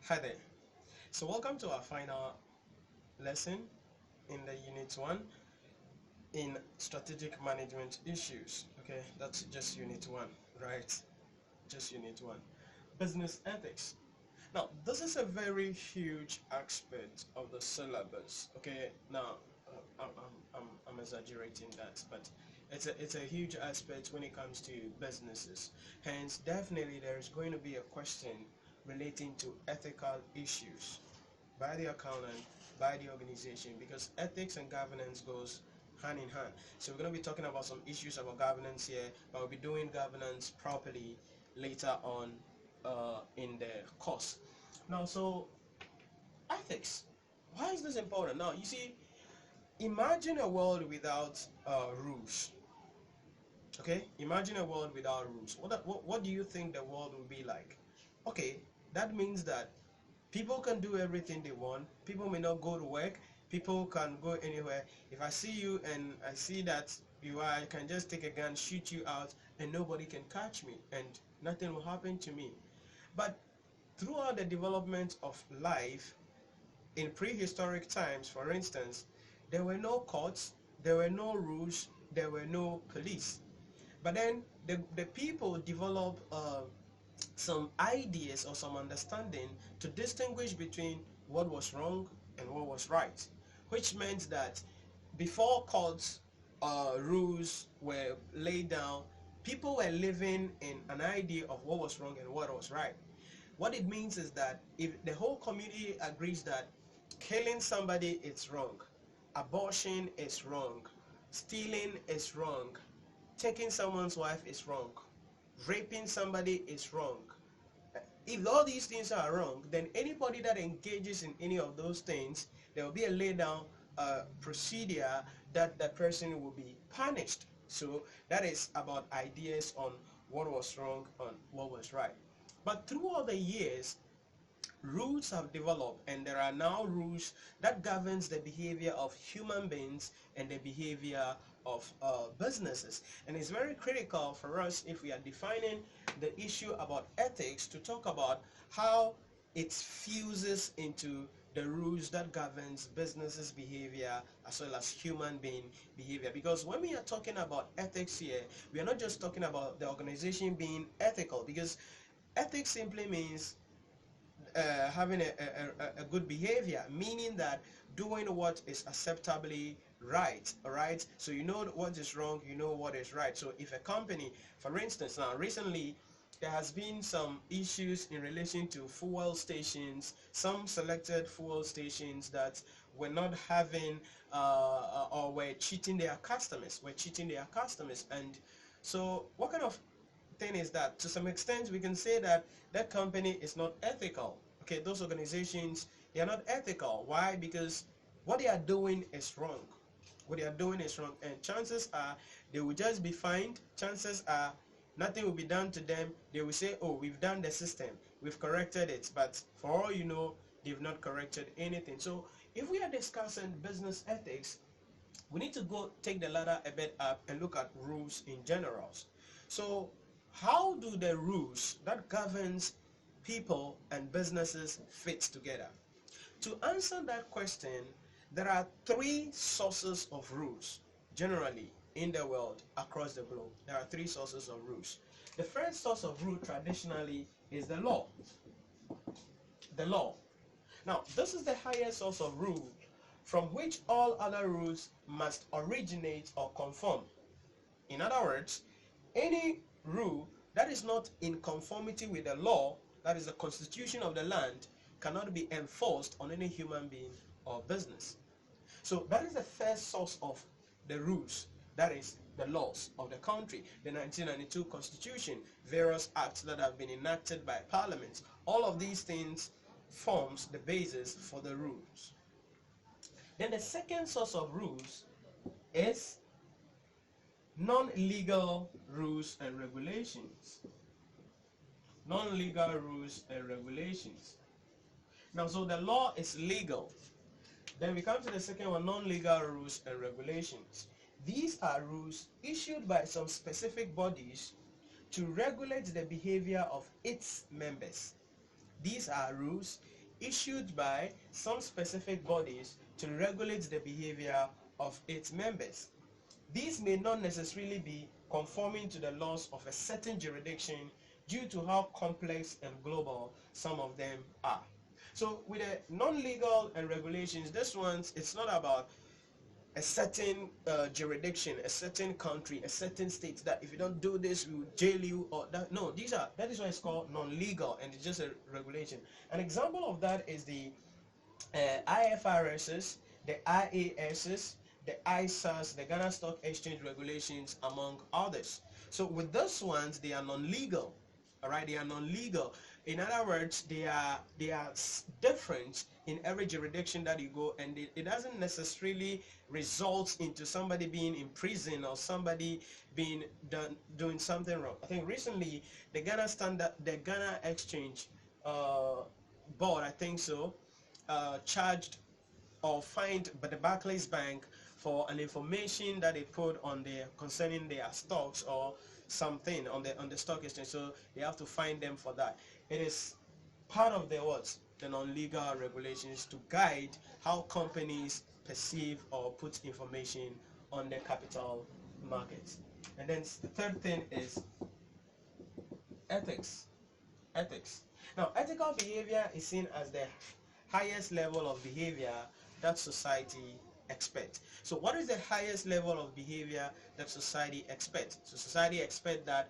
Hi there. So welcome to our final lesson in the Unit 1 in Strategic Management Issues. Okay, that's just Unit 1, right? Just Unit 1. Business Ethics. Now, this is a very huge aspect of the syllabus. Okay, now I'm exaggerating that, but it's a huge aspect when it comes to businesses. Hence, definitely there is going to be a question relating to ethical issues by the accountant, by the organization, because ethics and governance goes hand in hand. So we're going to be talking about some issues about governance here, but we'll be doing governance properly later on in the course. Now, so ethics. Why is this important? Now, you see, imagine a world without rules. Okay, imagine a world without rules. What do you think the world will be like? Okay, that means that people can do everything they want. People may not go to work. People can go anywhere. If I see you and I see that you are, I can just take a gun, shoot you out, and nobody can catch me, and nothing will happen to me. But throughout the development of life, in prehistoric times, for instance, there were no courts, there were no rules, there were no police. But then the people developed some ideas or some understanding to distinguish between what was wrong and what was right, which meant that before courts rules were laid down, people were living in an idea of what was wrong and what was right. What it means is that if the whole community agrees that killing somebody is wrong, abortion is wrong, stealing is wrong, taking someone's wife is wrong, raping somebody is wrong. If all these things are wrong, then anybody that engages in any of those things, there will be a lay down procedure that that person will be punished. So that is about ideas on what was wrong and what was right. But through all the years, rules have developed, and there are now rules that governs the behavior of human beings and the behavior of businesses. And it's very critical for us, if we are defining the issue about ethics, to talk about how it fuses into the rules that governs businesses behavior as well as human being behavior. Because when we are talking about ethics here, we are not just talking about the organization being ethical, because ethics simply means having a good behavior, meaning that doing what is acceptably right. All right, so you know what is wrong, you know what is right. So if a company, for instance, now recently there has been some issues in relation to fuel stations, some selected fuel stations that were not having or were cheating their customers, and so what kind of thing is that, to some extent, we can say that that company is not ethical. Okay, those organizations, they are not ethical. Why? Because what they are doing is wrong. What they are doing is wrong, and chances are they will just be fined. Chances are nothing will be done to them. They will say, oh, we've done the system, we've corrected it, but for all you know, they've not corrected anything. So if we are discussing business ethics, we need to go take the ladder a bit up and look at rules in general. So how do the rules that governs people and businesses fit together? To answer that question, there are three sources of rules generally in the world across the globe. There are three sources of rules. The first source of rule traditionally is the law. The law. Now, this is the highest source of rule from which all other rules must originate or conform. In other words, any rule that is not in conformity with the law, that is the constitution of the land, cannot be enforced on any human being or business. So that is the first source of the rules, that is the laws of the country, the 1992 constitution, various acts that have been enacted by parliaments. All of these things forms the basis for the rules. Then the second source of rules is non-legal rules and regulations. Non-legal rules and regulations. Now, so the law is legal. Then we come to the second one, non-legal rules and regulations. These are rules issued by some specific bodies to regulate the behavior of its members. These are rules issued by some specific bodies to regulate the behavior of its members. These may not necessarily be conforming to the laws of a certain jurisdiction due to how complex and global some of them are. So with the non-legal and regulations, this one's, it's not about a certain jurisdiction, a certain country, a certain state that if you don't do this, we will jail you or that. No, that is why it's called non-legal and it's just a regulation. An example of that is the IFRSs, the IASs, the ISAs, the Ghana Stock Exchange regulations, among others. So with those ones, they are non-legal. All right, they are non-legal. In other words, they are different in every jurisdiction that you go, and it doesn't necessarily result into somebody being in prison or somebody being doing something wrong. I think recently the Ghana Exchange board, I think so, charged or fined by the Barclays Bank for an information that they put on their concerning their stocks or something on the stock exchange. So they have to fine them for that. It is part of the what? The non-legal regulations to guide how companies perceive or put information on the capital markets. And then the third thing is ethics. Ethics. Now, ethical behavior is seen as the highest level of behavior that society expects. So what is the highest level of behavior that society expects? So society expects that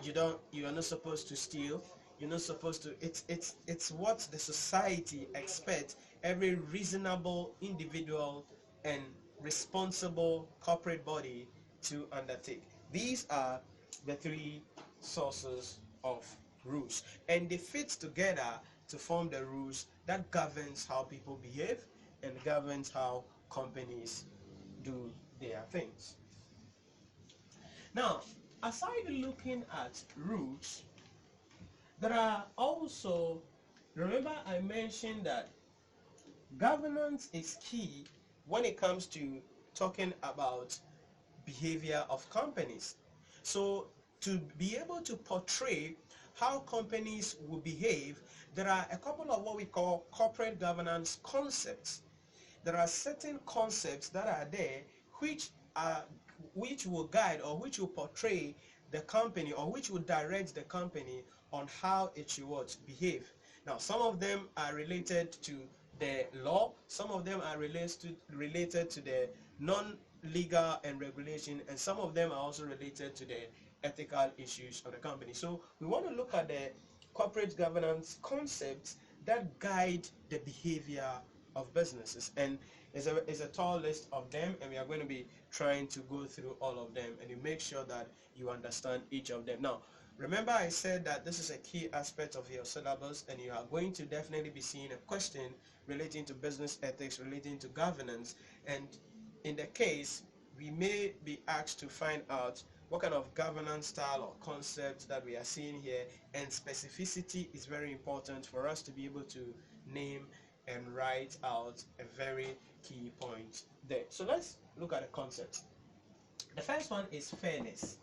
you are not supposed to steal, you're not supposed to, it's what the society expects every reasonable individual and responsible corporate body to undertake. These are the three sources of rules, and they fit together to form the rules that governs how people behave and governs how companies do their things. Now, aside looking at rules, there are also, remember I mentioned that governance is key when it comes to talking about behavior of companies. So to be able to portray how companies will behave, there are a couple of what we call corporate governance concepts. There are certain concepts that are there which will guide or which will portray the company or which will direct the company on how it should behave. Now, some of them are related to the law, some of them are related to the non-legal and regulation, and some of them are also related to the ethical issues of the company. So we want to look at the corporate governance concepts that guide the behavior of businesses, and it's a tall list of them, and we are going to be trying to go through all of them, and you make sure that you understand each of them. Now, remember I said that this is a key aspect of your syllabus, and you are going to definitely be seeing a question relating to business ethics, relating to governance, and in the case we may be asked to find out what kind of governance style or concept that we are seeing here, and specificity is very important for us to be able to name and write out a very key point there. So let's look at the concepts. The first one is fairness.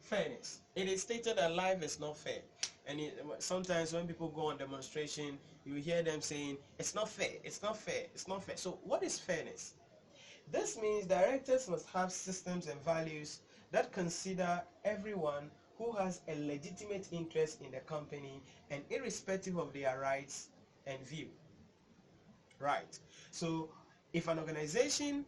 Fairness. It is stated that life is not fair, and sometimes when people go on demonstration, you hear them saying it's not fair, it's not fair, it's not fair. So what is fairness? This means directors must have systems and values that consider everyone who has a legitimate interest in the company, and irrespective of their rights and view. Right. So if an organization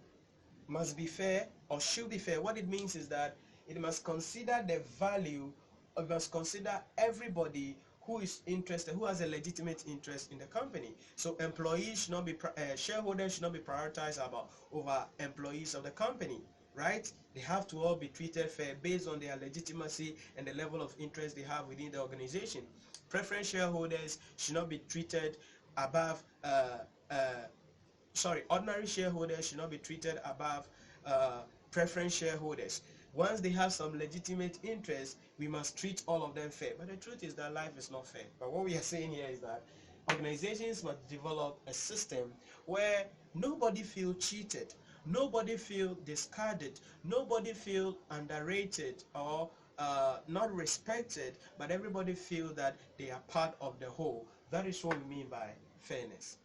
must be fair or should be fair, what it means is that it must consider the value, or it must consider everybody who is interested, who has a legitimate interest in the company. So employees should not be, shareholders should not be prioritized over employees of the company, right? They have to all be treated fair based on their legitimacy and the level of interest they have within the organization. Preference shareholders should not be treated above, ordinary shareholders should not be treated above preference shareholders. Once they have some legitimate interest, we must treat all of them fair. But the truth is that life is not fair. But what we are saying here is that organizations must develop a system where nobody feel cheated, nobody feel discarded, nobody feel underrated or not respected, but everybody feel that they are part of the whole. That is what we mean by fairness.